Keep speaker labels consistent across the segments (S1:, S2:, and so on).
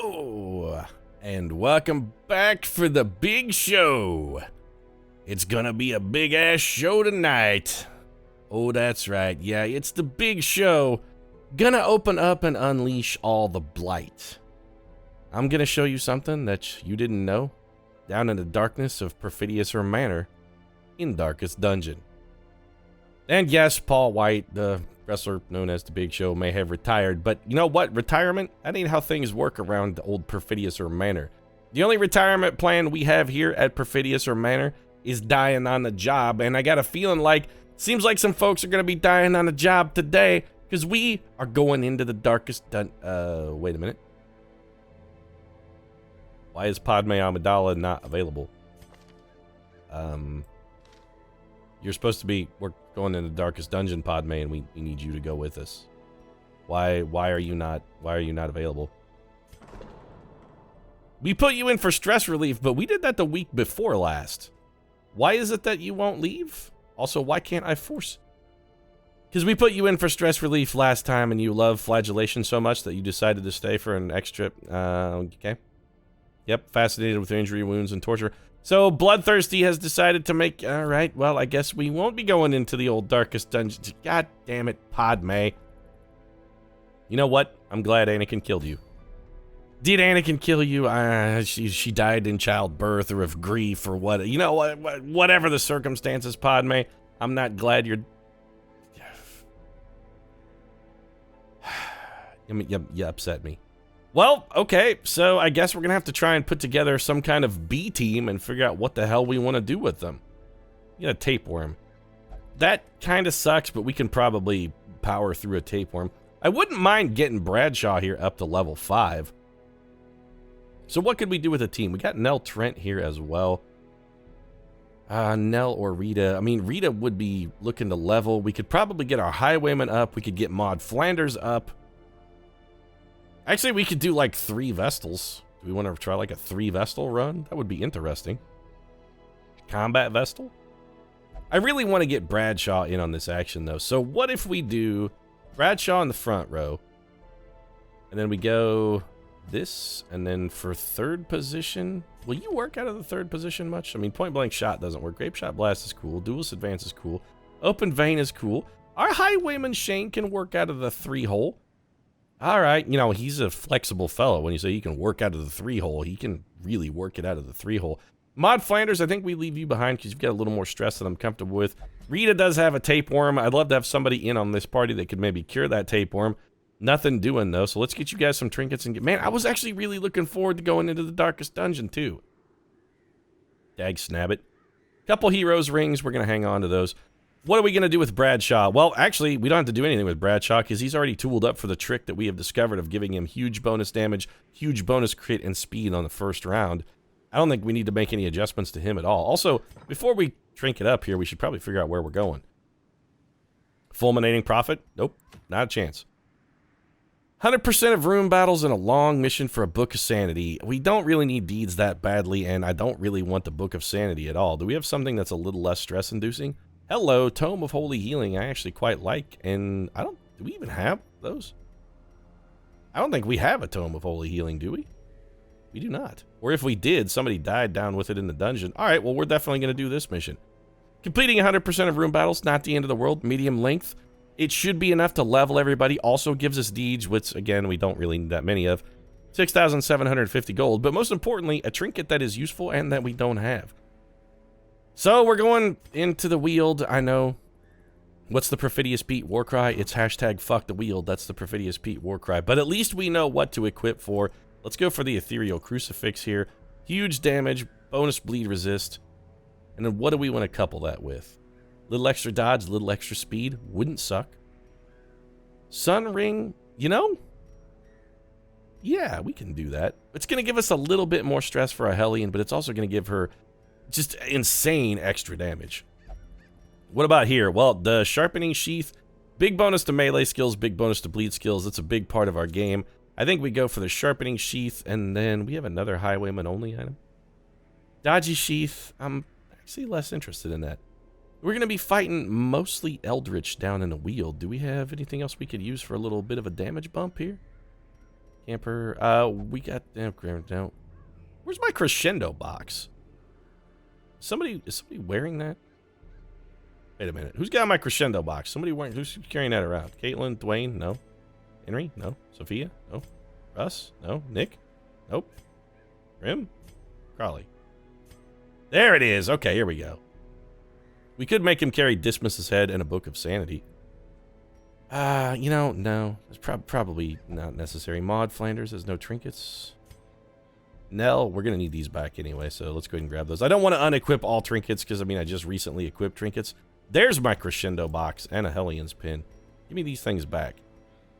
S1: Hello, and welcome back for the big show. It's gonna be a big ass show tonight. Oh, that's right. Yeah, it's the big show. Gonna open up and unleash all the blight. I'm gonna show you something that you didn't know down in the darkness of Perfidious Manor in Darkest Dungeon. And yes, Paul White, the wrestler known as the Big Show, may have retired, but you know what? Retirement, that ain't how things work around the old Perfidious Manor. The only retirement plan we have here at Perfidious Manor is dying on the job, and I got a feeling like, seems like some folks are gonna be dying on the job today, because we are going into the darkest wait a minute. Why is Padme Amidala not available? You're supposed to be, we're going in the darkest dungeon, Padme, and we need you to go with us. Why are you not available? We put you in for stress relief, but we did that the week before last. Why is it that you won't leave? Also, why can't I force? Because we put you in for stress relief last time and you love flagellation so much that you decided to stay for an extra, okay. Yep, fascinated with injury, wounds, and torture. So, Bloodthirsty has decided to make... Alright, well, I guess we won't be going into the old darkest dungeon. God damn it, Padme. You know what? I'm glad Anakin killed you. Did Anakin kill you? She died in childbirth or of grief or what? You know what? Whatever the circumstances, Padme, I'm not glad you're... You upset me. Well, okay, so I guess we're gonna have to try and put together some kind of B team and figure out what the hell we want to do with them. You got a tapeworm. That kind of sucks, but we can probably power through a tapeworm. I wouldn't mind getting Bradshaw here up to level 5. So what could we do with a team? We got Nell Trent here as well. Nell or Rita. I mean, Rita would be looking to level. We could probably get our Highwayman up. We could get Maud Flanders up. Actually, we could do like 3 Vestals. Do we want to try like a 3 Vestal run? That would be interesting. Combat Vestal? I really want to get Bradshaw in on this action though. So what if we do Bradshaw in the front row, and then we go this, and then for 3rd position, will you work out of the 3rd position much? I mean, point blank shot doesn't work. Grape shot blast is cool. Duelist advance is cool. Open vein is cool. Our Highwayman Shane can work out of the 3 hole. All right, you know, he's a flexible fellow. When you say he can work out of the 3 hole, he can really work it out of the 3 hole. Maud Flanders, I think we leave you behind because you've got a little more stress than I'm comfortable with. Rita does have a tapeworm. I'd love to have somebody in on this party that could maybe cure that tapeworm. Nothing doing, though, so let's get you guys some trinkets and get... Man, I was actually really looking forward to going into the darkest dungeon, too. Dag snabbit. Couple heroes rings. We're going to hang on to those. What are we going to do with Bradshaw? Well, actually, we don't have to do anything with Bradshaw because he's already tooled up for the trick that we have discovered of giving him huge bonus damage, huge bonus crit, and speed on the first round. I don't think we need to make any adjustments to him at all. Also, before we trinket up here, we should probably figure out where we're going. Fulminating Prophet? Nope, not a chance. 100% of room battles and a long mission for a Book of Sanity. We don't really need deeds that badly, and I don't really want the Book of Sanity at all. Do we have something that's a little less stress-inducing? Hello, Tome of Holy Healing, I actually quite like, and do we even have those? I don't think we have a Tome of Holy Healing, do we? We do not. Or if we did, somebody died down with it in the dungeon. Alright, well, we're definitely going to do this mission. Completing 100% of room battles, not the end of the world, medium length. It should be enough to level everybody, also gives us deeds, which, again, we don't really need that many of. 6,750 gold, but most importantly, a trinket that is useful and that we don't have. So, we're going into the Weald, I know. What's the Perfidious Pete war cry? It's hashtag fuck the Weald, that's the Perfidious Pete war cry. But at least we know what to equip for. Let's go for the Ethereal Crucifix here. Huge damage, bonus bleed resist. And then what do we want to couple that with? Little extra dodge, little extra speed, wouldn't suck. Sun Ring, you know? Yeah, we can do that. It's going to give us a little bit more stress for a Hellion, but it's also going to give her just insane extra damage. What about here? Well, the Sharpening Sheath, big bonus to melee skills, big bonus to bleed skills. That's a big part of our game. I think we go for the Sharpening Sheath, and then we have another Highwayman only item. Dodgy Sheath, I'm actually less interested in that. We're going to be fighting mostly Eldritch down in the Weald. Do we have anything else we could use for a little bit of a damage bump here? camper. We got... no. Where's my crescendo box? Is somebody wearing that? Wait a minute. Who's got my crescendo box? Who's carrying that around? Caitlin? Dwayne? No. Henry? No. Sophia? No. Russ? No. Nick? Nope. Grim? Crawley. There it is. Okay, here we go. We could make him carry Dismas's head and a book of sanity. No. It's probably not necessary. Maud Flanders has no trinkets. Nell, we're going to need these back anyway, so let's go ahead and grab those. I don't want to unequip all trinkets because, I just recently equipped trinkets. There's my crescendo box and a Hellions pin. Give me these things back.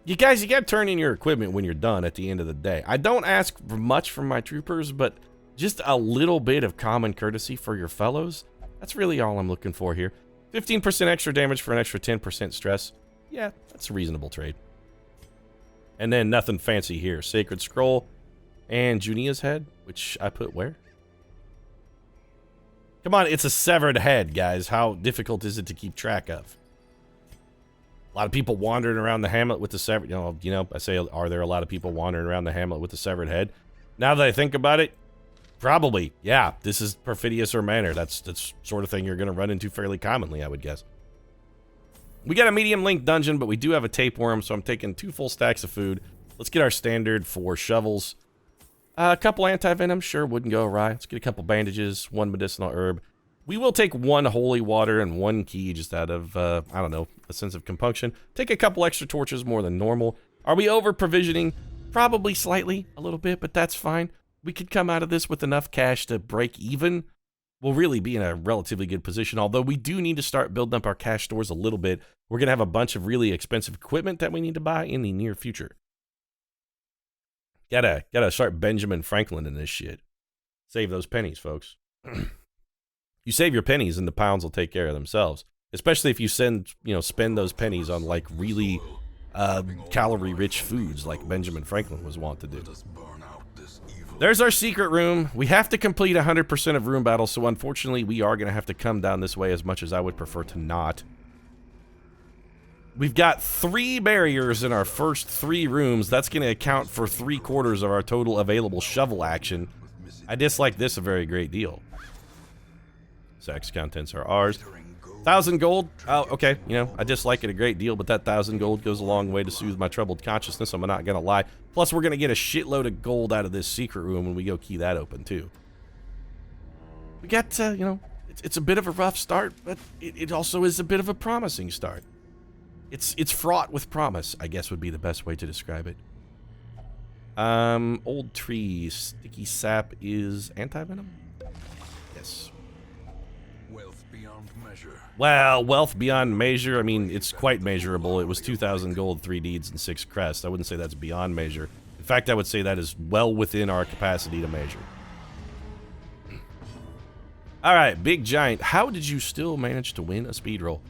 S1: You guys, you got to turn in your equipment when you're done at the end of the day. I don't ask for much from my troopers, but just a little bit of common courtesy for your fellows. That's really all I'm looking for here. 15% extra damage for an extra 10% stress. Yeah, that's a reasonable trade. And then nothing fancy here. Sacred Scroll and Junia's head, which I put where? Come on, it's a severed head, guys. How difficult is it to keep track of? A lot of people wandering around the hamlet with the severed... I say, are there a lot of people wandering around the hamlet with the severed head? Now that I think about it, probably. Yeah, this is Perfidious or Manor. That's sort of thing you're going to run into fairly commonly, I would guess. We got a medium length dungeon, but we do have a tapeworm, so I'm taking 2 full stacks of food. Let's get our standard 4 shovels. A couple anti-venom, sure, wouldn't go awry. Let's get a couple bandages, 1 medicinal herb. We will take 1 holy water and 1 key just out of, I don't know, a sense of compunction. Take a couple extra torches more than normal. Are we over-provisioning? Probably slightly, a little bit, but that's fine. We could come out of this with enough cash to break even. We'll really be in a relatively good position, although we do need to start building up our cash stores a little bit. We're going to have a bunch of really expensive equipment that we need to buy in the near future. Gotta start Benjamin Franklin in this shit. Save those pennies, folks. You save your pennies and the pounds will take care of themselves. Especially if you spend those pennies on like really calorie-rich foods like Benjamin Franklin was wont to do. There's our secret room. We have to complete 100% of room battles, so unfortunately we are going to have to come down this way as much as I would prefer to not. We've got 3 barriers in our first 3 rooms. That's going to account for 3/4 of our total available shovel action. I dislike this a very great deal. Sacks contents are ours. 1,000 gold. Oh, okay. I dislike it a great deal, but that 1,000 gold goes a long way to soothe my troubled consciousness. I'm not going to lie. Plus, we're going to get a shitload of gold out of this secret room when we go key that open, too. We got, it's a bit of a rough start, but it also is a bit of a promising start. It's fraught with promise, I guess would be the best way to describe it. Old trees. Sticky sap is anti-venom? Yes.
S2: Wealth beyond measure.
S1: Well, wealth beyond measure, it's quite measurable. It was 2,000 gold, 3 deeds, and 6 crests. I wouldn't say that's beyond measure. In fact, I would say that is well within our capacity to measure. Alright, Big Giant. How did you still manage to win a speed roll?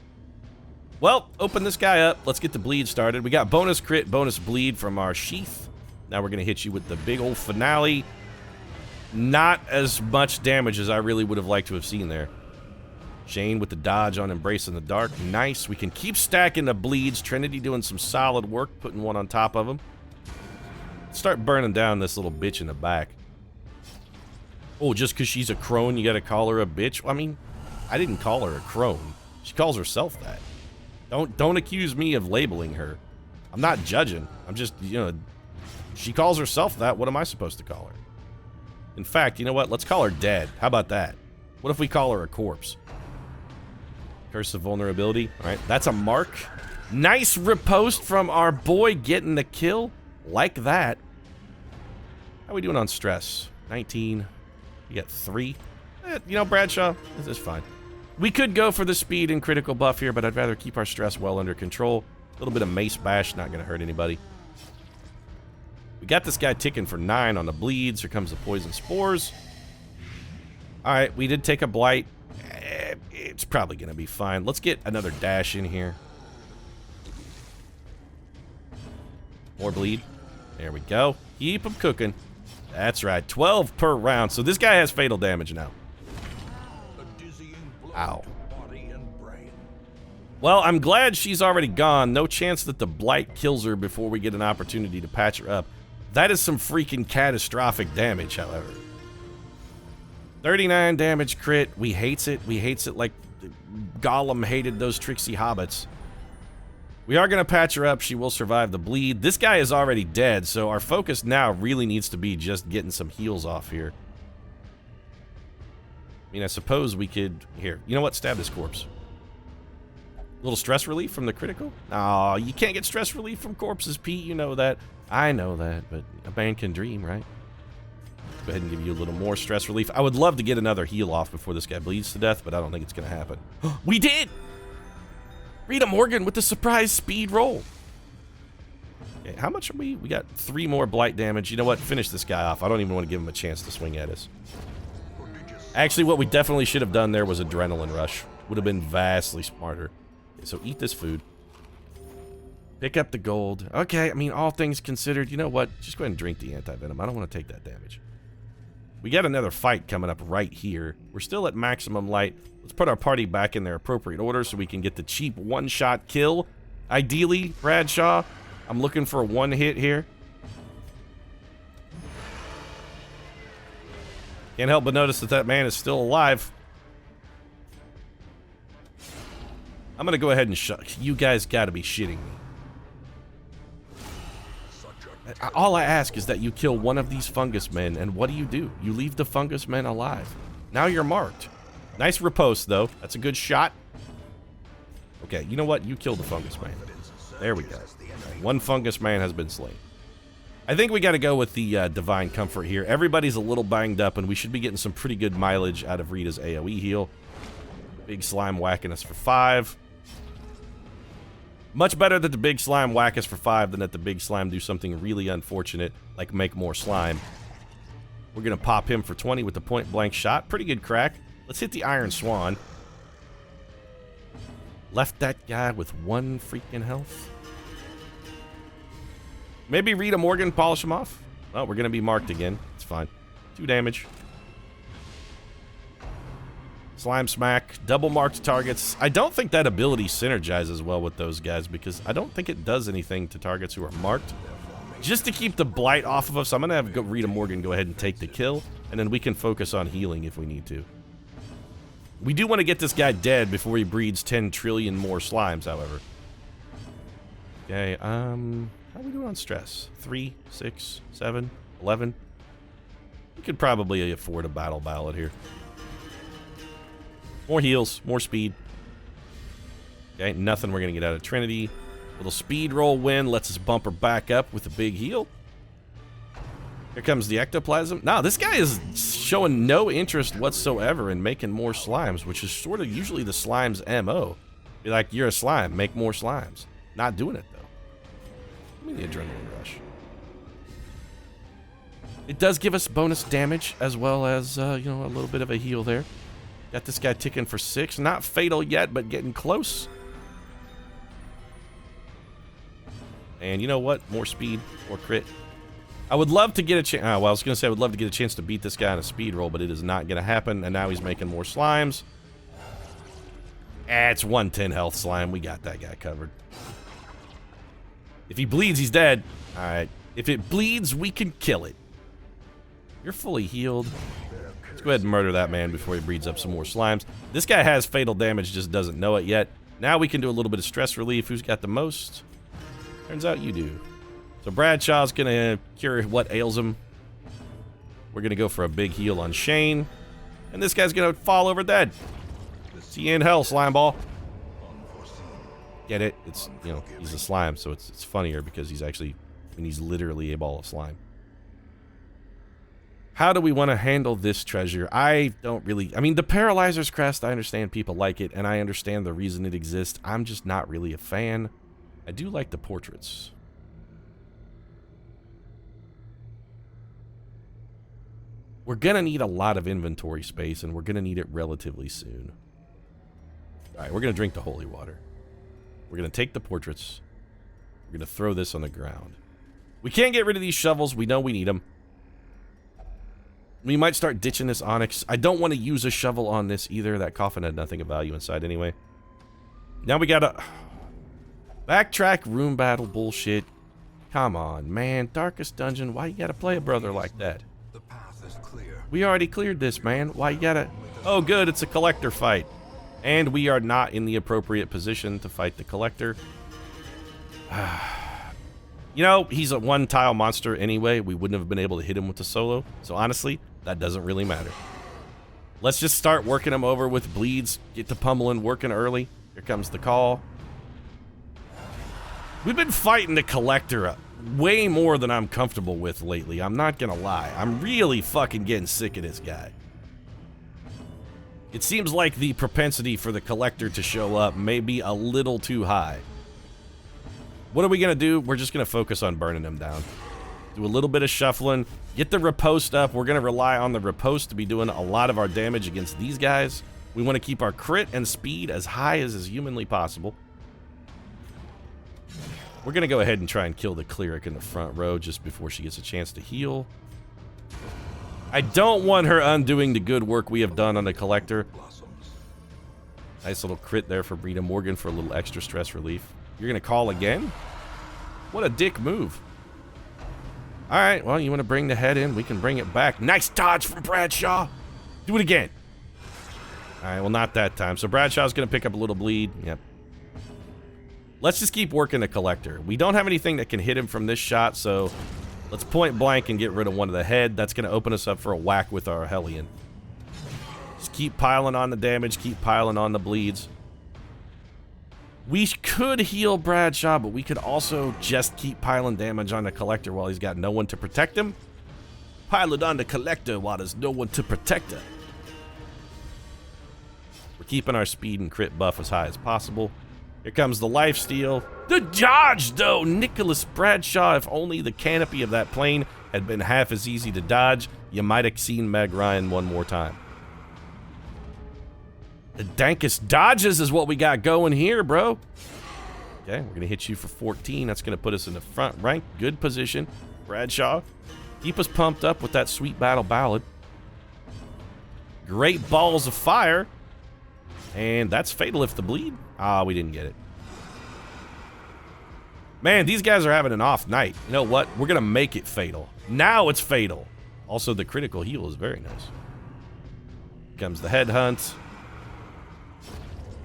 S1: Well, open this guy up. Let's get the bleed started. We got bonus crit, bonus bleed from our sheath. Now we're going to hit you with the big old finale. Not as much damage as I really would have liked to have seen there. Shane with the dodge on Embracing the Dark. Nice. We can keep stacking the bleeds. Trinity doing some solid work, putting one on top of him. Start burning down this little bitch in the back. Oh, just because she's a crone, you got to call her a bitch? I didn't call her a crone. She calls herself that. Don't accuse me of labeling her. I'm not judging. I'm just, she calls herself that. What am I supposed to call her? In fact, you know what? Let's call her dead. How about that? What if we call her a corpse? Curse of Vulnerability. All right, that's a mark. Nice riposte from our boy getting the kill. Like that. How are we doing on stress? 19. You got 3. Bradshaw, this is fine. We could go for the speed and critical buff here, but I'd rather keep our stress well under control. A little bit of mace bash, not going to hurt anybody. We got this guy ticking for 9 on the bleeds. Here comes the poison spores. Alright, we did take a blight. It's probably going to be fine. Let's get another dash in here. More bleed. There we go. Keep them cooking. That's right. 12 per round. So this guy has fatal damage now. Ow. Well, I'm glad she's already gone. No chance that the blight kills her before we get an opportunity to patch her up. That is some freaking catastrophic damage, however. 39 damage crit. We hates it. We hates it like Gollum hated those tricksy hobbits. We are going to patch her up. She will survive the bleed. This guy is already dead, so our focus now really needs to be just getting some heals off here. I mean, I suppose we could... Here, you know what? Stab this corpse. A little stress relief from the critical? Oh, you can't get stress relief from corpses, Pete. You know that. I know that, but a man can dream, right? Go ahead and give you a little more stress relief. I would love to get another heal off before this guy bleeds to death, but I don't think it's going to happen. We did! Rita Morgan with the surprise speed roll. Okay, how much are we? We got 3 more blight damage. You know what? Finish this guy off. I don't even want to give him a chance to swing at us. Actually, what we definitely should have done there was adrenaline rush. Would have been vastly smarter. Okay, so eat this food. Pick up the gold. Okay, I mean, all things considered, you know what? Just go ahead and drink the anti-venom. I don't want to take that damage. We got another fight coming up right here. We're still at maximum light. Let's put our party back in their appropriate order so we can get the cheap one-shot kill. Ideally, Bradshaw, I'm looking for a 1 hit here. Can't help but notice that that man is still alive. I'm going to go ahead and shut. You guys got to be shitting me. All I ask is that you kill one of these fungus men, and what do? You leave the fungus men alive. Now you're marked. Nice riposte, though. That's a good shot. Okay, you know what? You killed the fungus man. There we go. Right, 1 fungus man has been slain. I think we got to go with the Divine Comfort here. Everybody's a little banged up, and we should be getting some pretty good mileage out of Rita's AoE heal. Big slime whacking us for 5. Much better that the big slime whack us for 5 than that the big slime do something really unfortunate, like make more slime. We're going to pop him for 20 with the point-blank shot. Pretty good crack. Let's hit the Iron Swan. Left that guy with 1 freaking health. Maybe Rita Morgan polish him off. Oh, we're going to be marked again. It's fine. 2 damage. Slime Smack, double marked targets. I don't think that ability synergizes well with those guys because I don't think it does anything to targets who are marked. Just to keep the blight off of us, I'm going to have Rita Morgan go ahead and take the kill, and then we can focus on healing if we need to. We do want to get this guy dead before he breeds 10 trillion more slimes, however. Okay, how are we doing on stress? 3, 6, 7, 11? We could probably afford a battle ballad here. More heals, more speed. Okay, nothing we're going to get out of Trinity. Little speed roll win lets us bump her back up with a big heal. Here comes the ectoplasm. Nah, this guy is showing no interest whatsoever in making more slimes, which is sort of usually the slime's MO. Be like, you're a slime, make more slimes. Not doing it, though. Give me the adrenaline rush. It does give us bonus damage as well as, you know, a little bit of a heal there. Got this guy ticking for 6. Not fatal yet, but getting close. And you know what? More speed, more crit. I would love to get a chance. Well, I was going to say I would love to get a chance to beat this guy on a speed roll, but it is not going to happen. And now he's making more slimes. It's 110 health slime. We got that guy covered. If he bleeds, he's dead. All right. If it bleeds, we can kill it. You're fully healed. Let's go ahead and murder that man before he breeds up some more slimes. This guy has fatal damage, just doesn't know it yet. Now we can do a little bit of stress relief. Who's got the most? Turns out you do. So Bradshaw's going to cure what ails him. We're going to go for a big heal on Shane. And this guy's going to fall over dead. See you in hell, slime ball. Get it? It's, you know, he's a slime, so it's funnier because he's actually, I mean, he's literally a ball of slime. How do we want to handle this treasure? I don't really... I mean, the Paralyzer's Crest, I understand people like it, and I understand the reason it exists. I'm just not really a fan. I do like the portraits. We're going to need a lot of inventory space, and we're going to need it relatively soon. Alright, we're going to drink the holy water. We're going to take the portraits. We're going to throw this on the ground. We can't get rid of these shovels. We know we need them. We might start ditching this onyx. I don't want to use a shovel on this either. That coffin had nothing of value inside anyway. Now we gotta backtrack room battle bullshit. Come on, man. Darkest dungeon. Why you gotta play a brother like that?
S2: The path is clear.
S1: We already cleared this, man. Why you gotta... Oh, good. It's a collector fight. And we are not in the appropriate position to fight the collector. You know, he's a one-tile monster anyway. We wouldn't have been able to hit him with the solo. So honestly, that doesn't really matter. Let's just start working him over with bleeds. Get to pummeling, working early. Here comes the call. We've been fighting the collector way more than I'm comfortable with lately. I'm not gonna lie. I'm really fucking getting sick of this guy. It seems like the propensity for the collector to show up may be a little too high. What are we gonna do? We're just gonna focus on burning him down. Do a little bit of shuffling. Get the riposte up. We're gonna rely on the riposte to be doing a lot of our damage against these guys. We want to keep our crit and speed as high as is humanly possible. We're gonna go ahead and try and kill the cleric in the front row just before she gets a chance to heal. I don't want her undoing the good work we have done on the collector. Nice little crit there for Brita Morgan for a little extra stress relief. You're gonna call again? What a dick move. Alright, well, you want to bring the head in? We can bring it back. Nice dodge from Bradshaw. Do it again. Alright, well, not that time. So Bradshaw's gonna pick up a little bleed. Yep. Let's just keep working the collector. We don't have anything that can hit him from this shot, so let's point blank and get rid of one of the head. That's going to open us up for a whack with our Hellion. Just keep piling on the damage, keep piling on the bleeds. We could heal Bradshaw, but we could also just keep piling damage on the collector while he's got no one to protect him. Pile it on the collector while there's no one to protect her. We're keeping our speed and crit buff as high as possible. Here comes the lifesteal. The dodge, though! Nicholas Bradshaw, if only the canopy of that plane had been half as easy to dodge, you might have seen Meg Ryan one more time. The dankest dodges is what we got going here, bro. Okay, we're going to hit you for 14. That's going to put us in the front rank. Good position. Bradshaw, keep us pumped up with that sweet battle ballad. Great balls of fire. And that's fatal if the bleed. Ah, we didn't get it. Man, these guys are having an off night. You know what? We're going to make it fatal. Now it's fatal. Also, the critical heal is very nice. Here comes the headhunt.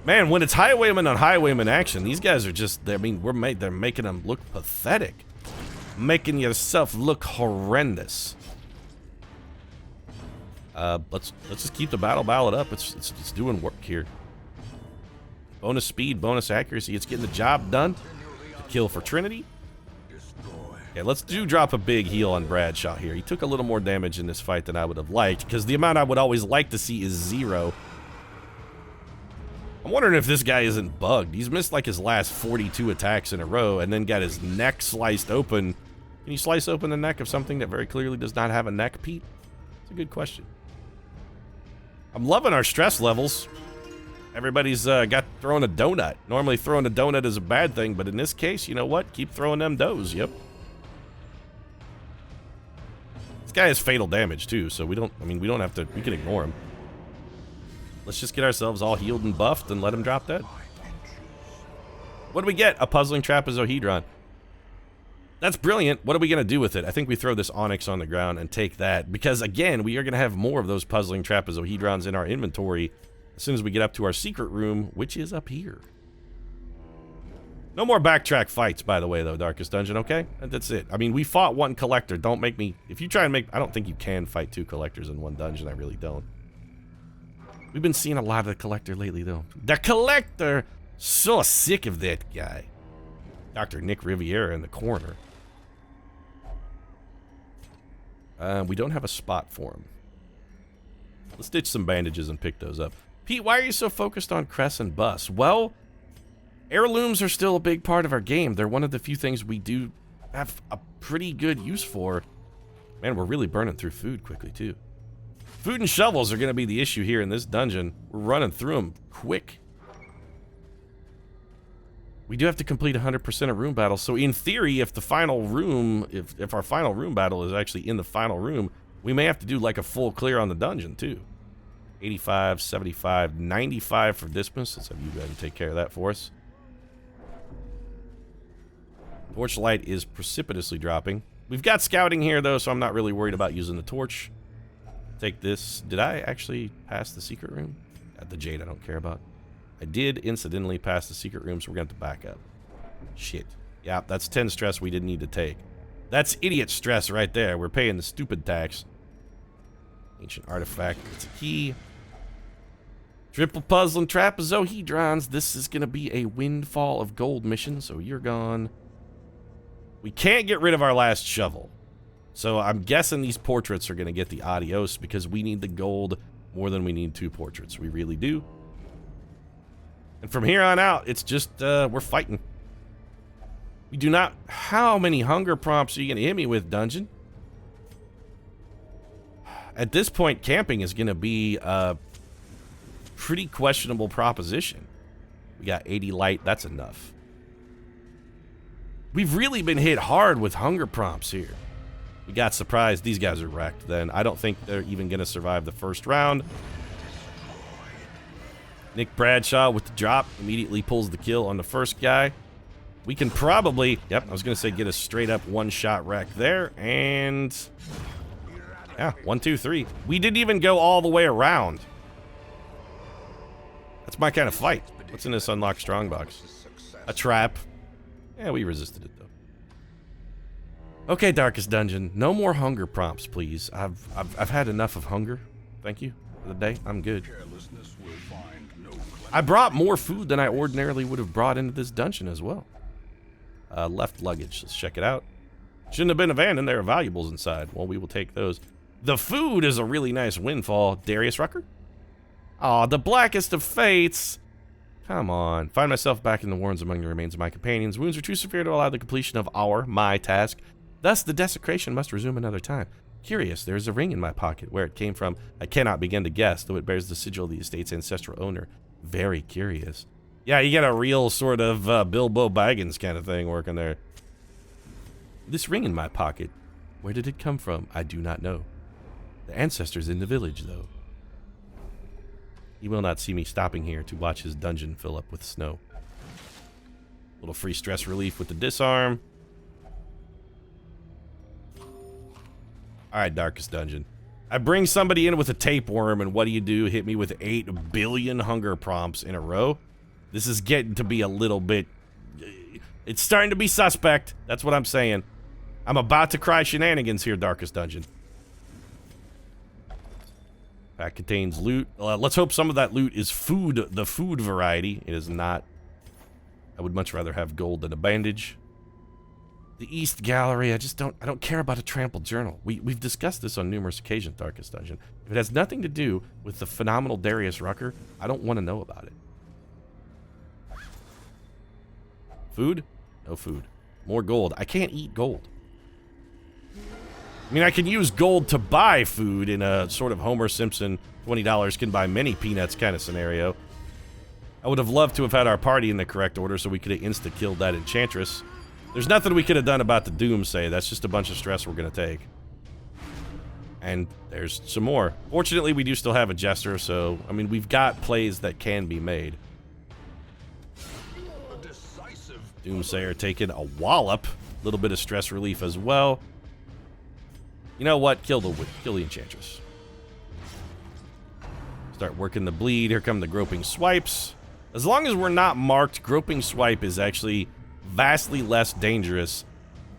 S1: Man, when it's highwayman on highwayman action, these guys are just, I mean, they're making them look pathetic. Making yourself look horrendous. Let's just keep the battle ballad up. It's doing work here. Bonus speed, bonus accuracy. It's getting the job done. Kill for Trinity. Okay, let's drop a big heal on Bradshaw here. He took a little more damage in this fight than I would have liked, because the amount I would always like to see is 0. I'm wondering if this guy isn't bugged. He's missed like his last 42 attacks in a row and then got his neck sliced open. Can you slice open the neck of something that very clearly does not have a neck, Pete? It's a good question. I'm loving our stress levels. Everybody's got throwing a donut. Normally throwing a donut is a bad thing, but in this case, you know what? Keep throwing them doughs, yep. This guy has fatal damage too, so we don't have to, we can ignore him. Let's just get ourselves all healed and buffed and let him drop dead. What do we get? A puzzling trapezohedron. That's brilliant. What are we going to do with it? I think we throw this onyx on the ground and take that, because again, we are going to have more of those puzzling trapezohedrons in our inventory as soon as we get up to our secret room, which is up here. No more backtrack fights, by the way, though, Darkest Dungeon, okay? And that's it. I mean, we fought one collector. Don't make me... If you try and make... I don't think you can fight 2 collectors in one dungeon. I really don't. We've been seeing a lot of the collector lately, though. The collector! So sick of that guy. Dr. Nick Riviera in the corner. We don't have a spot for him. Let's ditch some bandages and pick those up. Pete, why are you so focused on Cress and Bus? Well, heirlooms are still a big part of our game. They're one of the few things we do have a pretty good use for. Man, we're really burning through food quickly, too. Food and shovels are going to be the issue here in this dungeon. We're running through them quick. We do have to complete 100% of room battles, so in theory, if the final room, if our final room battle is actually in the final room, we may have to do like a full clear on the dungeon, too. 85, 75, 95 for Dismas. Let's have you go ahead and take care of that for us. Torchlight is precipitously dropping. We've got scouting here, though, so I'm not really worried about using the torch. Take this. Did I actually pass the secret room? At the jade I don't care about. I did incidentally pass the secret room, so we're going to have to back up. Shit. Yeah, that's 10 stress we didn't need to take. That's idiot stress right there. We're paying the stupid tax. Ancient artifact. It's a key. Triple puzzle and trapezohedrons. This is going to be a windfall of gold mission, so you're gone. We can't get rid of our last shovel. So I'm guessing these portraits are going to get the adios because we need the gold more than we need 2 portraits. We really do. And from here on out, it's just, we're fighting. We do not... How many hunger prompts are you going to hit me with, dungeon? At this point, camping is going to be a pretty questionable proposition. We got 80 light. That's enough. We've really been hit hard with hunger prompts here. We got surprised. These guys are wrecked then. I don't think they're even going to survive the first round. Nick Bradshaw with the drop immediately pulls the kill on the first guy. We can probably, yep, I was going to say get a straight up one-shot wreck there. And yeah, 1, 2, 3. We didn't even go all the way around. That's my kind of fight. What's in this unlocked strongbox? A trap. Yeah, we resisted it, though. Okay, Darkest Dungeon. No more hunger prompts, please. I've had enough of hunger. Thank you for the day. I'm good. I brought more food than I ordinarily would have brought into this dungeon as well. Left luggage. Let's check it out. Shouldn't have been abandoned. There are valuables inside. Well, we will take those. The food is a really nice windfall. Darius Rucker? Aw, the blackest of fates. Come on. Find myself back in the warrens among the remains of my companions. Wounds are too severe to allow the completion of my task. Thus, the desecration must resume another time. Curious, there is a ring in my pocket. Where it came from, I cannot begin to guess, though it bears the sigil of the estate's ancestral owner. Very curious. Yeah, you got a real sort of Bilbo Baggins kind of thing working there. This ring in my pocket. Where did it come from? I do not know. The ancestors in the village, though. He will not see me stopping here to watch his dungeon fill up with snow. Little free stress relief with the disarm. Alright, Darkest Dungeon. I bring somebody in with a tapeworm, and what do? Hit me with 8 billion hunger prompts in a row? This is getting to be a little bit... It's starting to be suspect. That's what I'm saying. I'm about to cry shenanigans here, Darkest Dungeon. Pack contains loot. Let's hope some of that loot is food, the food variety. It is not. I would much rather have gold than a bandage. The East Gallery, I don't care about a trampled journal. We've discussed this on numerous occasions, Darkest Dungeon. If it has nothing to do with the phenomenal Darius Rucker, I don't want to know about it. Food? No food. More gold. I can't eat gold. I mean, I can use gold to buy food in a sort of Homer Simpson $20 can buy many peanuts kind of scenario. I would have loved to have had our party in the correct order so we could have insta-killed that enchantress. There's nothing we could have done about the doomsay. That's just a bunch of stress we're going to take. And there's some more. Fortunately, we do still have a jester, so, I mean, we've got plays that can be made. Doomsayer taking a wallop. A little bit of stress relief as well. You know what? Kill the enchantress. Start working the bleed. Here come the groping swipes. As long as we're not marked, groping swipe is actually vastly less dangerous.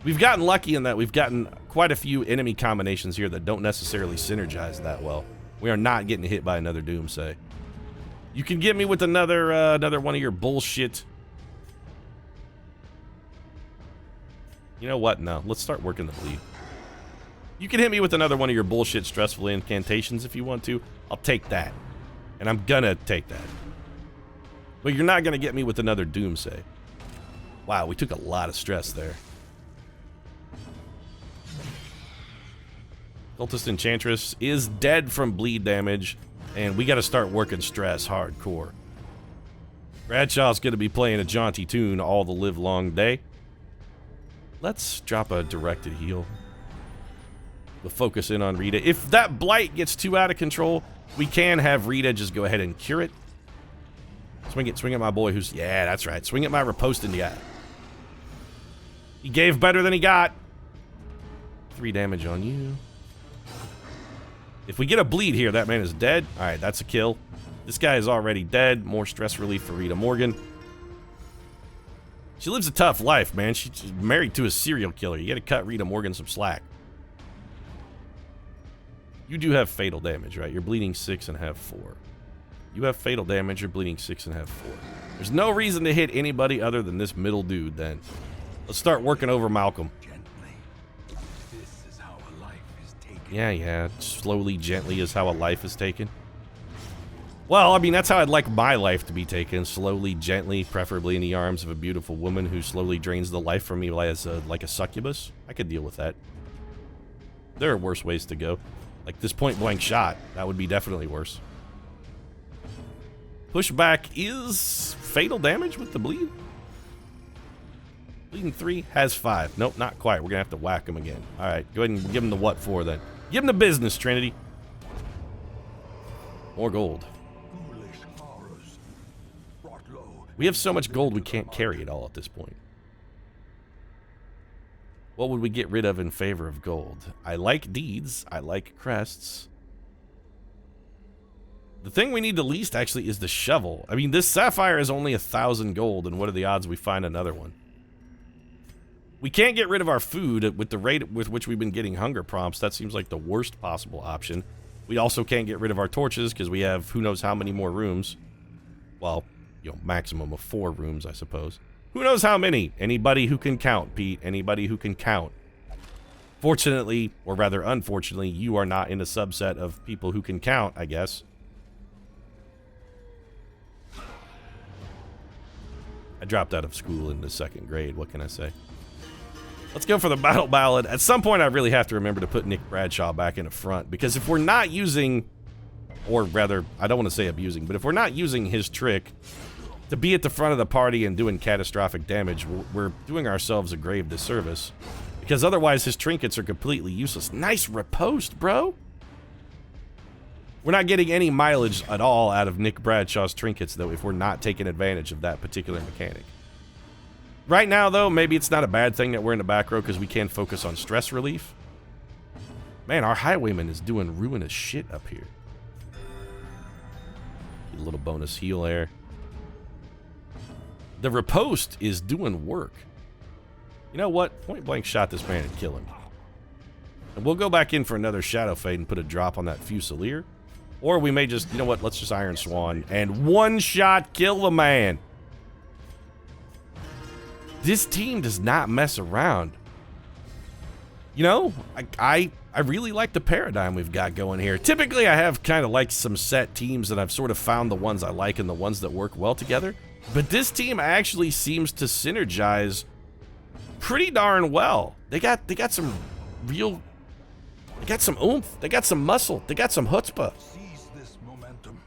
S1: We've gotten lucky in that we've gotten quite a few enemy combinations here that don't necessarily synergize that well. We are not getting hit by another doomsay. You can get me with another one of your bullshit. You know what? No, let's start working the bleed. You can hit me with another one of your bullshit stressful incantations if you want to. I'll take that. And I'm gonna take that. But you're not gonna get me with another doomsay. Wow, we took a lot of stress there. Cultist Enchantress is dead from bleed damage, and we gotta start working stress hardcore. Bradshaw's gonna be playing a jaunty tune all the live long day. Let's drop a directed heal. We'll focus in on Rita. If that blight gets too out of control, we can have Rita just go ahead and cure it. Swing at my boy who's... Yeah, that's right. Swing at my riposting guy. He gave better than he got. 3 damage on you. If we get a bleed here, that man is dead. All right, that's a kill. This guy is already dead. More stress relief for Rita Morgan. She lives a tough life, man. She's married to a serial killer. You gotta cut Rita Morgan some slack. You do have fatal damage, right? You're bleeding 6 and have 4. You have fatal damage. You're bleeding 6 and have 4. There's no reason to hit anybody other than this middle dude, then. Let's start working over Malcolm.
S2: This is how a life is taken.
S1: Yeah. Slowly, gently is how a life is taken. Well, I mean, that's how I'd like my life to be taken. Slowly, gently, preferably in the arms of a beautiful woman who slowly drains the life from me like a succubus. I could deal with that. There are worse ways to go. Like this point-blank shot. That would be definitely worse. Pushback is fatal damage with the bleed. Bleeding 3 has 5. Nope, not quite. We're going to have to whack him again. All right, go ahead and give him the what for then. Give him the business, Trinity. More gold. We have so much gold we can't carry it all at this point. What would we get rid of in favor of gold? I like deeds. I like crests. The thing we need the least, actually, is the shovel. I mean, this sapphire is only 1,000 gold, and what are the odds we find another one? We can't get rid of our food with the rate with which we've been getting hunger prompts. That seems like the worst possible option. We also can't get rid of our torches because we have who knows how many more rooms. Well, you know, maximum of 4 rooms, I suppose. Who knows how many? Anybody who can count, Pete. Anybody who can count. Fortunately, or rather unfortunately, you are not in a subset of people who can count, I guess. I dropped out of school in the 2nd grade. What can I say? Let's go for the battle ballad. At some point, I really have to remember to put Nick Bradshaw back in the front, because if we're not using, or rather, I don't want to say abusing, but if we're not using his trick to be at the front of the party and doing catastrophic damage, we're doing ourselves a grave disservice, because otherwise his trinkets are completely useless. Nice riposte, bro. We're not getting any mileage at all out of Nick Bradshaw's trinkets, though, if we're not taking advantage of that particular mechanic. Right now, though, maybe it's not a bad thing that we're in the back row because we can focus on stress relief. Man, our highwayman is doing ruinous shit up here. Get a little bonus heal there. The riposte is doing work. You know what? Point blank shot this man and kill him. And we'll go back in for another Shadow Fade and put a drop on that Fusilier. Or we may just, you know what? Let's just Iron Swan and one shot kill the man. This team does not mess around. You know, I really like the paradigm we've got going here. Typically, I have kind of like some set teams that I've sort of found the ones I like and the ones that work well together. But this team actually seems to synergize pretty darn well. They got some real, they got some oomph, they got some muscle, they got some chutzpah.
S2: Seize this momentum.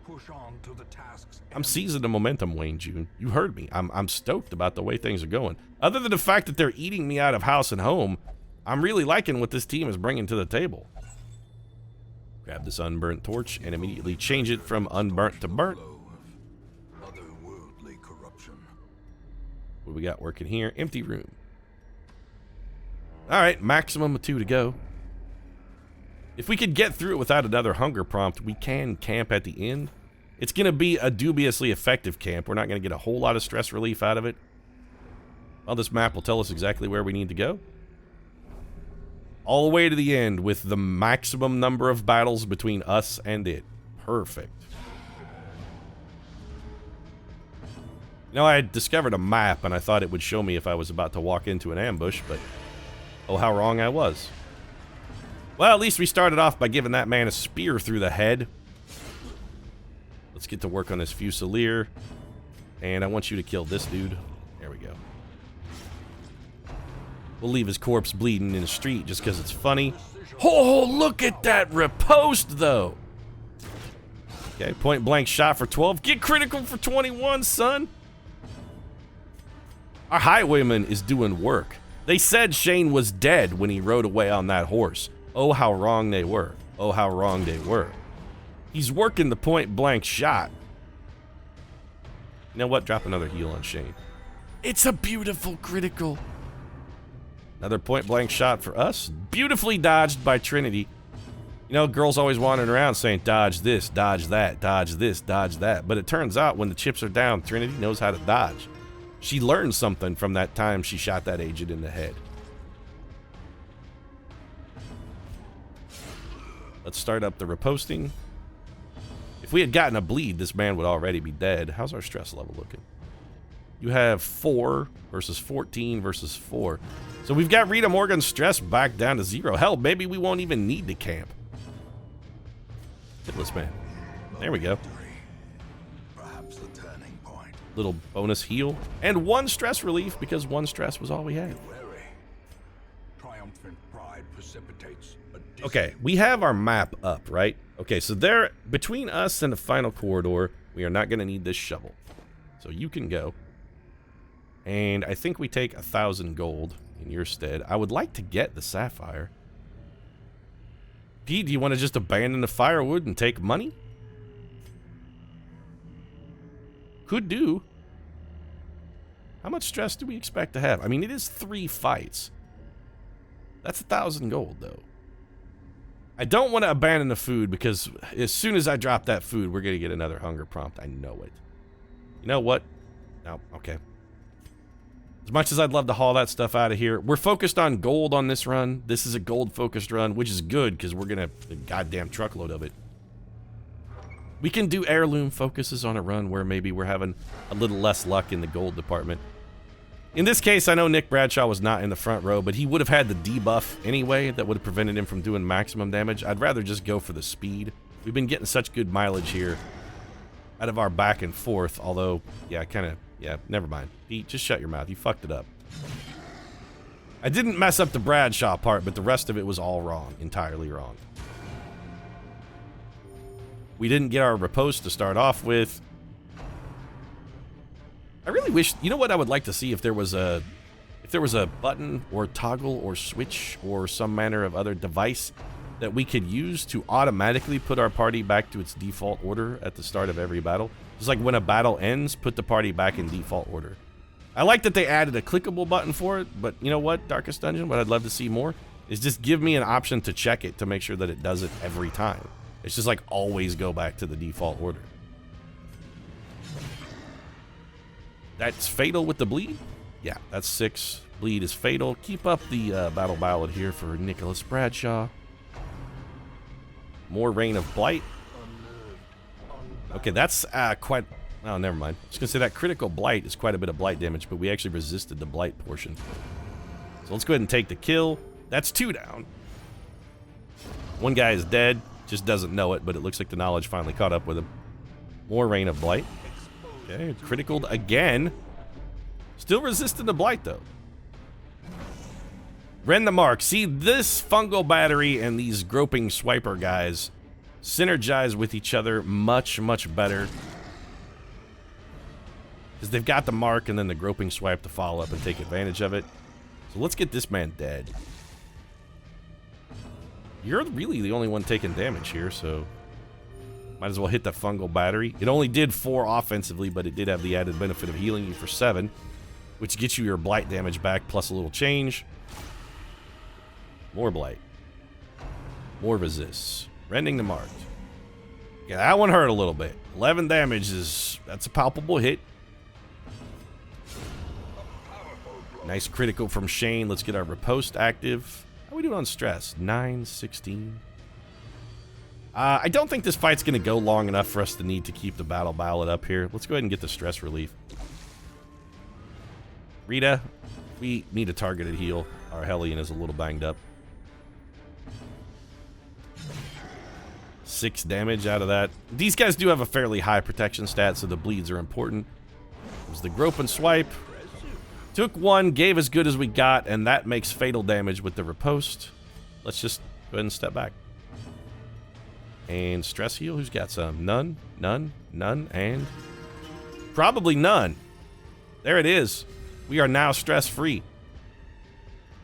S2: Push on to the tasks.
S1: I'm seizing the momentum, Wayne June. You heard me. I'm stoked about the way things are going. Other than the fact that they're eating me out of house and home, I'm really liking what this team is bringing to the table. Grab this unburnt torch and immediately change it from unburnt to burnt.
S2: Otherworldly corruption.
S1: What do we got working here? Empty room. Alright, maximum of 2 to go. If we could get through it without another hunger prompt, we can camp at the end. It's going to be a dubiously effective camp. We're not going to get a whole lot of stress relief out of it. Well, this map will tell us exactly where we need to go. All the way to the end with the maximum number of battles between us and it. Perfect. You know, I had discovered a map and I thought it would show me if I was about to walk into an ambush, but oh, how wrong I was. Well, at least we started off by giving that man a spear through the head. Let's get to work on this Fusilier. And I want you to kill this dude. There we go. We'll leave his corpse bleeding in the street just because it's funny. Oh, look at that riposte, though. Okay, point blank shot for 12. Get critical for 21, son. Our highwayman is doing work. They said Shane was dead when he rode away on that horse. Oh, how wrong they were. Oh, how wrong they were. He's working the point blank shot. You know what? Drop another heal on Shane. It's a beautiful critical. Another point-blank shot for us. Beautifully dodged by Trinity. You know, girls always wandering around saying, dodge this, dodge that, dodge this, dodge that. But it turns out when the chips are down, Trinity knows how to dodge. She learned something from that time she shot that agent in the head. Let's start up the reposting. If we had gotten a bleed, this man would already be dead. How's our stress level looking? You have 4 versus 14 versus 4. So we've got Rita Morgan's stress back down to 0. Hell, maybe we won't even need to camp. Hitless man. There we go.
S2: Perhaps the turning point.
S1: Little bonus heal. And 1 stress relief because 1 stress was all we had.
S2: Wary. Triumphant pride precipitates a
S1: Okay, we have our map up, right? Okay, so there, between us and the final corridor, we are not going to need this shovel. So you can go. And I think we take 1,000 gold in your stead. I would like to get the sapphire. Pete, do you want to just abandon the firewood and take money? Could do. How much stress do we expect to have? I mean, it is 3 fights. That's 1,000 gold, though. I don't want to abandon the food because as soon as I drop that food, we're going to get another hunger prompt. I know it. You know what? No, okay. As much as I'd love to haul that stuff out of here, we're focused on gold on this run. This is a gold-focused run, which is good because we're going to have a goddamn truckload of it. We can do heirloom focuses on a run where maybe we're having a little less luck in the gold department. In this case, I know Nick Bradshaw was not in the front row, but he would have had the debuff anyway that would have prevented him from doing maximum damage. I'd rather just go for the speed. We've been getting such good mileage here out of our back and forth, although, yeah, yeah, never mind. Pete, just shut your mouth. You fucked it up. I didn't mess up the Bradshaw part, but the rest of it was all wrong. Entirely wrong. We didn't get our riposte to start off with. I really wish, you know what I would like to see if there was a button or toggle or switch or some manner of other device that we could use to automatically put our party back to its default order at the start of every battle. Just like when a battle ends, put the party back in default order. I like that they added a clickable button for it, but you know what, Darkest Dungeon, what I'd love to see more is just give me an option to check it to make sure that it does it every time. It's just like always go back to the default order. That's fatal with the bleed? Yeah, that's 6. Bleed is fatal. Keep up the battle ballad here for Nicholas Bradshaw. More Rain of Blight. Okay, that's quite... Oh, never mind. I was going to say that critical blight is quite a bit of blight damage, but we actually resisted the blight portion. So let's go ahead and take the kill. That's 2 down. 1 guy is dead. Just doesn't know it, but it looks like the knowledge finally caught up with him. More Rain of Blight. Okay, criticaled again. Still resisting the blight, though. Rend the Mark. See, this fungal battery and these groping swiper guys synergize with each other much, much better. Because they've got the mark and then the groping swipe to follow up and take advantage of it. So let's get this man dead. You're really the only one taking damage here, so might as well hit the fungal battery. It only did 4 offensively, but it did have the added benefit of healing you for 7, which gets you your blight damage back plus a little change. More blight. More resists. Rending the Marked. Yeah, that one hurt a little bit. 11 damage that's a palpable hit. Nice critical from Shane. Let's get our riposte active. How we doing on stress? 9, 16. I don't think this fight's going to go long enough for us to need to keep the battle ballad up here. Let's go ahead and get the stress relief. Rita, we need a targeted heal. Our Hellion is a little banged up. 6 damage out of that. These guys do have a fairly high protection stat, so the bleeds are important. There's the grope and swipe. Took 1, gave as good as we got, and that makes fatal damage with the riposte. Let's just go ahead and step back. And stress heal, who's got some? None, none, none, and probably none. There it is. We are now stress-free.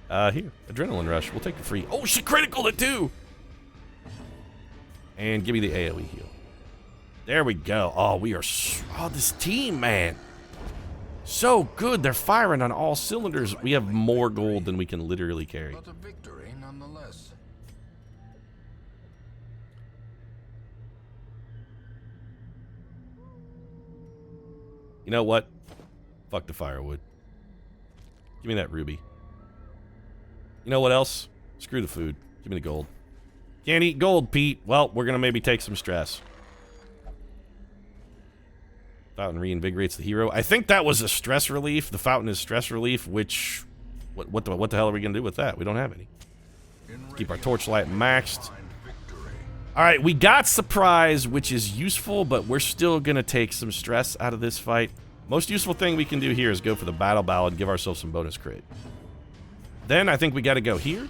S1: Here, adrenaline rush. We'll take it free. Oh, she criticaled it too! And give me the AoE heal. There we go. Oh, we are... Oh, this team, man. So good. They're firing on all cylinders. We have more gold than we can literally carry.
S2: But a victory nonetheless.
S1: You know what? Fuck the firewood. Give me that ruby. You know what else? Screw the food. Give me the gold. Can't eat gold, Pete. Well, we're gonna maybe take some stress. Fountain reinvigorates the hero. I think that was a stress relief. The fountain is stress relief, which... What the hell are we gonna do with that? We don't have any. Keep our torchlight maxed. Alright, we got surprise, which is useful, but we're still gonna take some stress out of this fight. Most useful thing we can do here is go for the battle ballad and give ourselves some bonus crit. Then I think we gotta go here.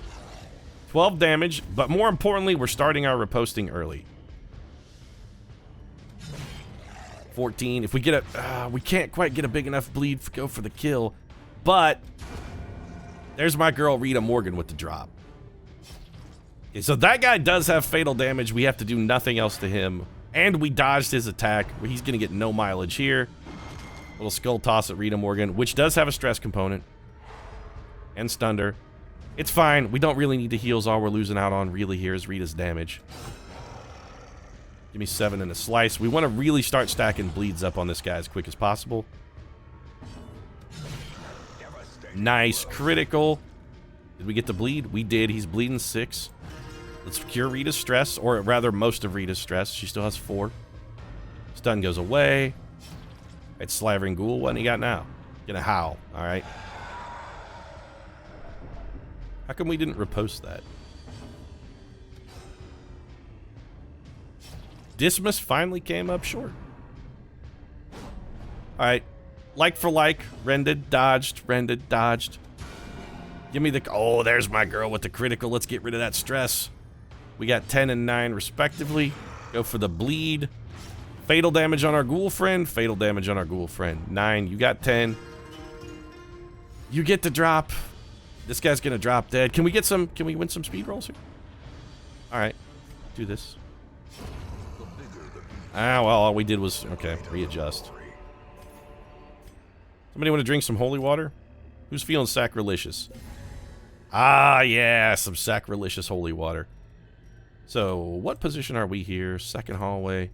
S1: 12 damage, but more importantly, we're starting our riposting early. 14. If we get a... we can't quite get a big enough bleed to go for the kill, but... There's my girl Rita Morgan with the drop. Okay, so that guy does have fatal damage. We have to do nothing else to him. And we dodged his attack. He's going to get no mileage here. Little skull toss at Rita Morgan, which does have a stress component. And stunned her. It's fine. We don't really need the heals. All we're losing out on really here is Rita's damage. Give me 7 and a slice. We want to really start stacking bleeds up on this guy as quick as possible. Nice. Critical. Did we get the bleed? We did. He's bleeding 6. Let's cure Rita's stress, or rather most of Rita's stress. She still has 4. Stun goes away. It's Slavering Ghoul. What do you got now? Gonna howl. Alright. How come we didn't repost that? Dismas finally came up short. Alright. Like for like. Rended, dodged, rended, dodged. Give me the... Oh, there's my girl with the critical. Let's get rid of that stress. We got 10 and 9 respectively. Go for the bleed. Fatal damage on our ghoul friend. Fatal damage on our ghoul friend. 9. You got 10. You get the drop. This guy's gonna drop dead. Can we get some... Can we win some speed rolls here? Alright. Do this. Ah, well, all we did was... Okay, readjust. Somebody want to drink some holy water? Who's feeling sacrilegious? Ah, yeah, some sacrilegious holy water. So, what position are we here? Second hallway.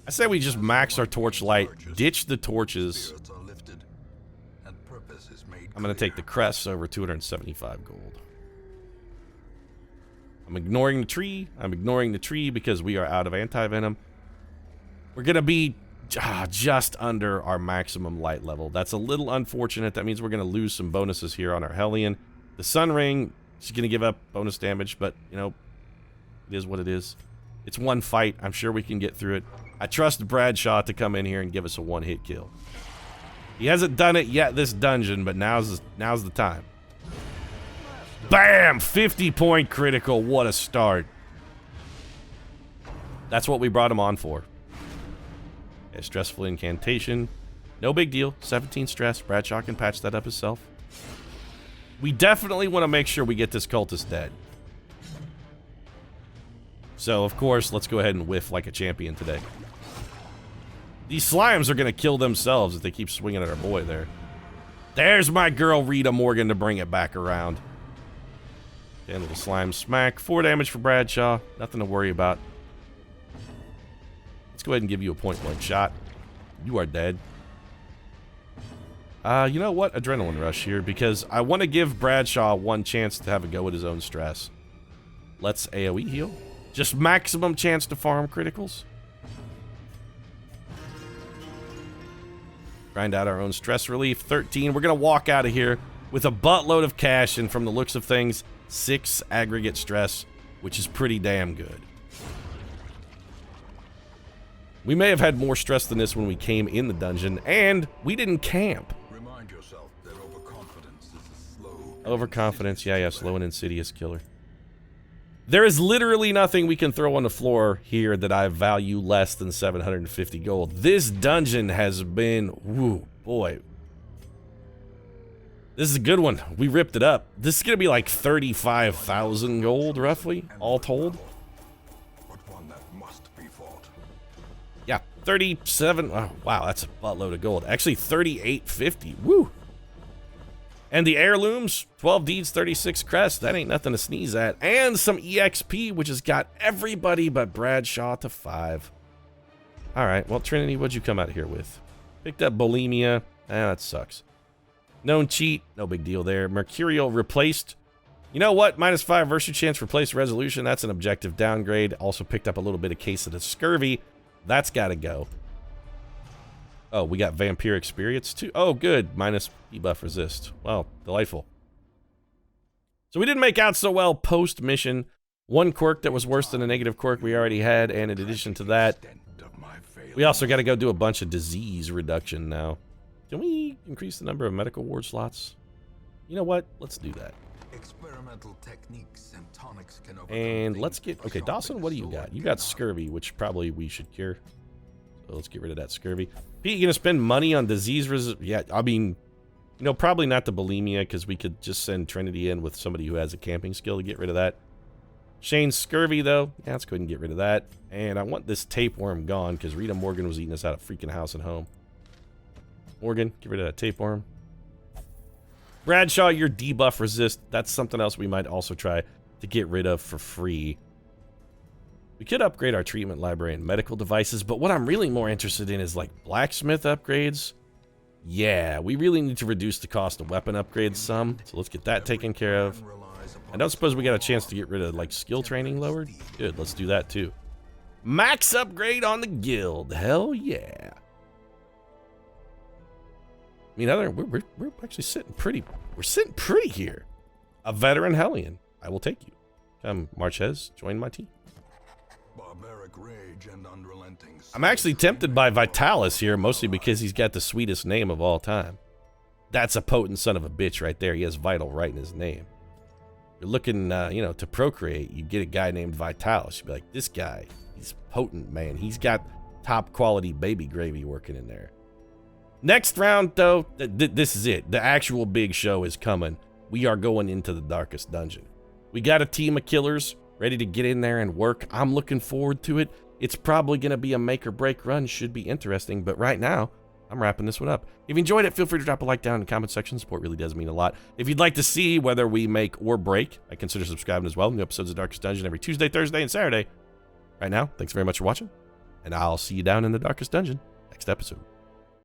S1: I say we just max our torchlight, ditch the torches. I'm going to take the crests over 275 gold. I'm ignoring the tree. I'm ignoring the tree because we are out of anti-venom. We're going to be just under our maximum light level. That's a little unfortunate. That means we're going to lose some bonuses here on our Hellion. The Sun Ring is going to give up bonus damage, but, you know, it is what it is. It's one fight. I'm sure we can get through it. I trust Bradshaw to come in here and give us a one-hit kill. He hasn't done it yet this dungeon, but now's the time. Bam! 50-point critical. What a start. That's what we brought him on for. A stressful incantation. No big deal. 17 stress. Bradshaw can patch that up himself. We definitely want to make sure we get this cultist dead. So, of course, let's go ahead and whiff like a champion today. These slimes are going to kill themselves if they keep swinging at our boy there. There's my girl Rita Morgan to bring it back around. Okay, little slime smack. 4 damage for Bradshaw. Nothing to worry about. Let's go ahead and give you a point-blank shot. You are dead. You know what? Adrenaline rush here, because I want to give Bradshaw one chance to have a go at his own stress. Let's AoE heal. Just maximum chance to farm criticals. Grind out our own stress relief. 13. We're going to walk out of here with a buttload of cash, and from the looks of things, 6 aggregate stress, which is pretty damn good. We may have had more stress than this when we came in the dungeon, and we didn't camp.
S2: Remind yourself that overconfidence is a slow...
S1: Overconfidence, yeah, slow and insidious killer. There is literally nothing we can throw on the floor here that I value less than 750 gold. This dungeon has been... Woo, boy. This is a good one. We ripped it up. This is going to be like 35,000 gold, roughly, all told.
S2: But one that must be fought.
S1: Yeah, 37. Oh, wow, that's a buttload of gold. Actually, 3850. Woo! And the heirlooms, 12 deeds, 36 crests. That ain't nothing to sneeze at. And some EXP, which has got everybody but Bradshaw to 5. All right, well, Trinity, what'd you come out here with? Picked up bulimia. That sucks. Known cheat, no big deal there. Mercurial replaced. You know what? -5 Virtue Chance replaced resolution. That's an objective downgrade. Also picked up a little bit of case of the scurvy. That's got to go. Oh, we got Vampire Experience too. Oh, good. Minus debuff resist. Well, delightful. So we didn't make out so well post-mission. One quirk that was worse than a negative quirk we already had, and in addition to that, we also got to go do a bunch of disease reduction now. Can we increase the number of medical ward slots? You know what? Let's do that.
S2: Experimental techniques and tonics can
S1: And let's get... Okay, Dawson, what do you got? You got scurvy, which probably we should cure. So let's get rid of that scurvy. Pete, you gonna spend money on disease Yeah, I mean, you know, probably not the bulimia, because we could just send Trinity in with somebody who has a camping skill to get rid of that. Shane's scurvy, though. Yeah, let's go ahead and get rid of that. And I want this tapeworm gone, because Rita Morgan was eating us out of freaking house and home. Morgan, get rid of that tapeworm. Bradshaw, your debuff resist. That's something else we might also try to get rid of for free. We could upgrade our treatment library and medical devices, but what I'm really more interested in is like blacksmith upgrades. Yeah, we really need to reduce the cost of weapon upgrades some, so let's get that taken care of. I don't suppose we got a chance to get rid of like skill training lowered. Good, let's do that too. Max upgrade on the guild. Hell yeah. I mean, we're actually sitting pretty. We're sitting pretty here. A veteran Hellion. I will take you. Come, Marchez, join my team.
S2: Barbaric rage and unrelenting.
S1: I'm actually tempted by Vitalis here, mostly because he's got the sweetest name of all time. That's a potent son of a bitch right there. He has Vital right in his name. You're looking, you know, to procreate. You get a guy named Vitalis. You'd be like, this guy, he's potent, man. He's got top quality baby gravy working in there. Next round, though, this is it. The actual big show is coming. We are going into the darkest dungeon. We got a team of killers ready to get in there and work. I'm looking forward to it. It's probably going to be a make or break run. Should be interesting. But right now, I'm wrapping this one up. If you enjoyed it, feel free to drop a like down in the comment section. Support really does mean a lot. If you'd like to see whether we make or break, I consider subscribing as well. New episodes of Darkest Dungeon every Tuesday, Thursday, and Saturday. Right now, thanks very much for watching. And I'll see you down in the Darkest Dungeon next episode.